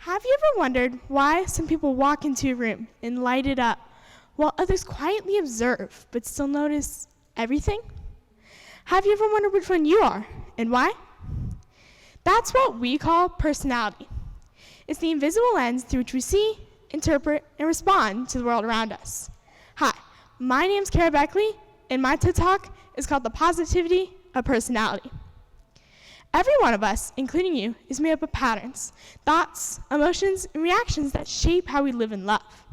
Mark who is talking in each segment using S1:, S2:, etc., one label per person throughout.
S1: Have you ever wondered why some people walk into a room and light it up, while others quietly observe but still notice everything? Have you ever wondered which one you are and why? That's what we call personality. It's the invisible lens through which we see, interpret, and respond to the world around us. Hi, my name's Beckley, and my TED Talk is called The Positivity of Personality. Every one of us, including you, is made up of patterns, thoughts, emotions, and reactions that shape how we live and love.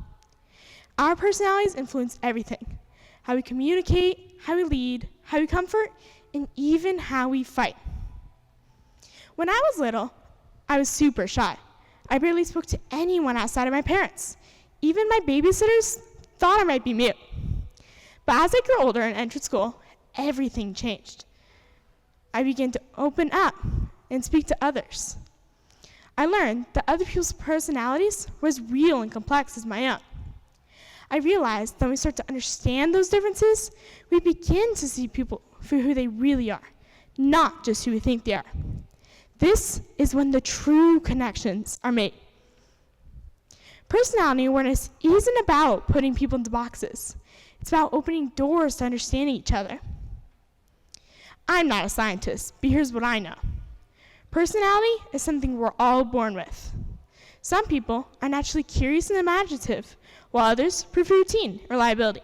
S1: Our personalities influence everything: how we communicate, how we lead, how we comfort, and even how we fight. When I was little, I was super shy. I barely spoke to anyone outside of my parents. Even my babysitters thought I might be mute. But as I grew older and entered school, everything changed. I began to open up and speak to others. I learned that other people's personalities were as real and complex as my own. I realized that when we start to understand those differences, we begin to see people for who they really are, not just who we think they are. This is when the true connections are made. Personality awareness isn't about putting people into boxes. It's about opening doors to understanding each other. I'm not a scientist, but here's what I know. Personality is something we're all born with. Some people are naturally curious and imaginative, while others prefer routine or reliability.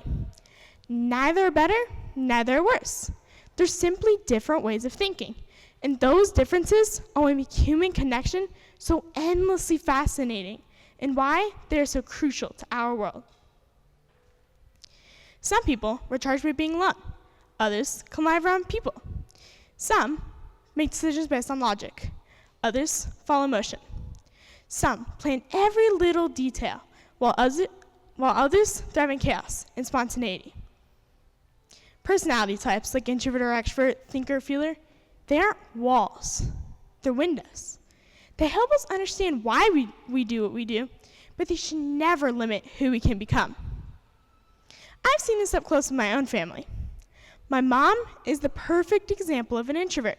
S1: Neither are better, neither are worse. They're simply different ways of thinking, and those differences are what make human connection so endlessly fascinating and why they are so crucial to our world. Some people were charged with being alone. Others can live around people. Some make decisions based on logic. Others follow emotion. Some plan every little detail, while others thrive in chaos and spontaneity. Personality types like introvert or extrovert, thinker or feeler, they aren't walls. They're windows. They help us understand why we do what we do, but they should never limit who we can become. I've seen this up close with my own family. My mom is the perfect example of an introvert.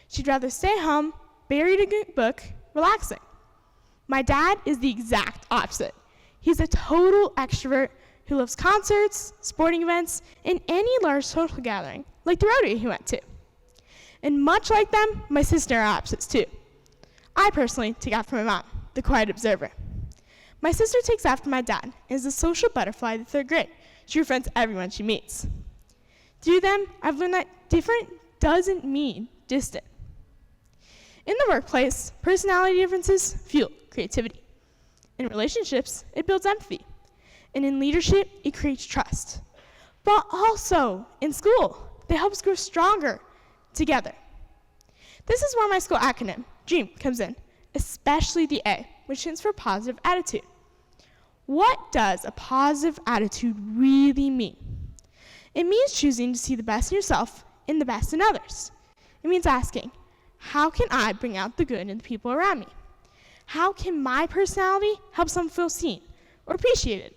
S1: She'd rather stay home, buried in a good book, relaxing. My dad is the exact opposite. He's a total extrovert who loves concerts, sporting events, and any large social gathering, like the rodeo he went to. And much like them, my sister are opposites too. I personally take after my mom, the quiet observer. My sister takes after my dad and is a social butterfly in the third grade. She befriends everyone she meets. Through them, I've learned that different doesn't mean distant. In the workplace, personality differences fuel creativity. In relationships, it builds empathy. And in leadership, it creates trust. But also, in school, they help us grow stronger together. This is where my school acronym, DREAM, comes in, especially the A, which stands for positive attitude. What does a positive attitude really mean? It means choosing to see the best in yourself and the best in others. It means asking, how can I bring out the good in the people around me? How can my personality help someone feel seen or appreciated?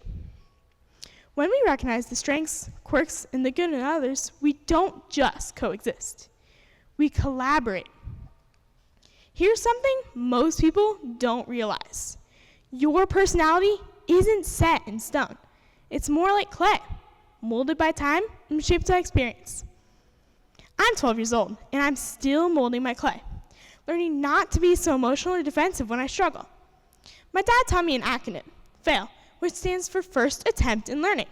S1: When we recognize the strengths, quirks, and the good in others, we don't just coexist. We collaborate. Here's something most people don't realize. Your personality isn't set in stone. It's more like clay, molded by time and shaped by experience. I'm 12 years old, and I'm still molding my clay, learning not to be so emotional or defensive when I struggle. My dad taught me an acronym, FAIL, which stands for First Attempt in Learning.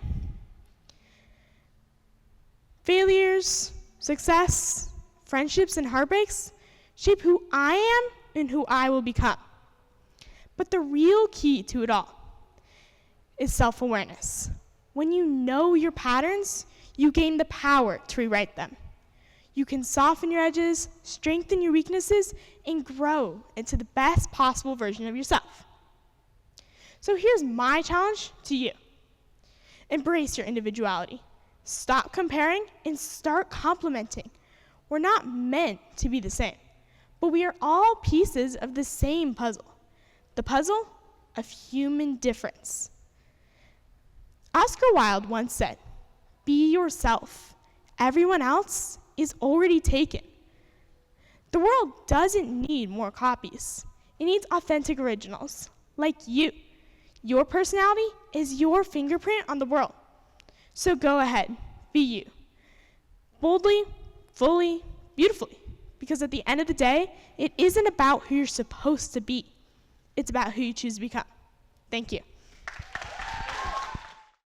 S1: Failures, success, friendships, and heartbreaks shape who I am and who I will become. But the real key to it all is self-awareness. When you know your patterns, you gain the power to rewrite them. You can soften your edges, strengthen your weaknesses, and grow into the best possible version of yourself. So here's my challenge to you. Embrace your individuality. Stop comparing and start complementing. We're not meant to be the same, but we are all pieces of the same puzzle, the puzzle of human difference. Oscar Wilde once said, "Be yourself. Everyone else is already taken." The world doesn't need more copies. It needs authentic originals, like you. Your personality is your fingerprint on the world. So go ahead, be you. Boldly, fully, beautifully. Because at the end of the day, it isn't about who you're supposed to be. It's about who you choose to become. Thank you.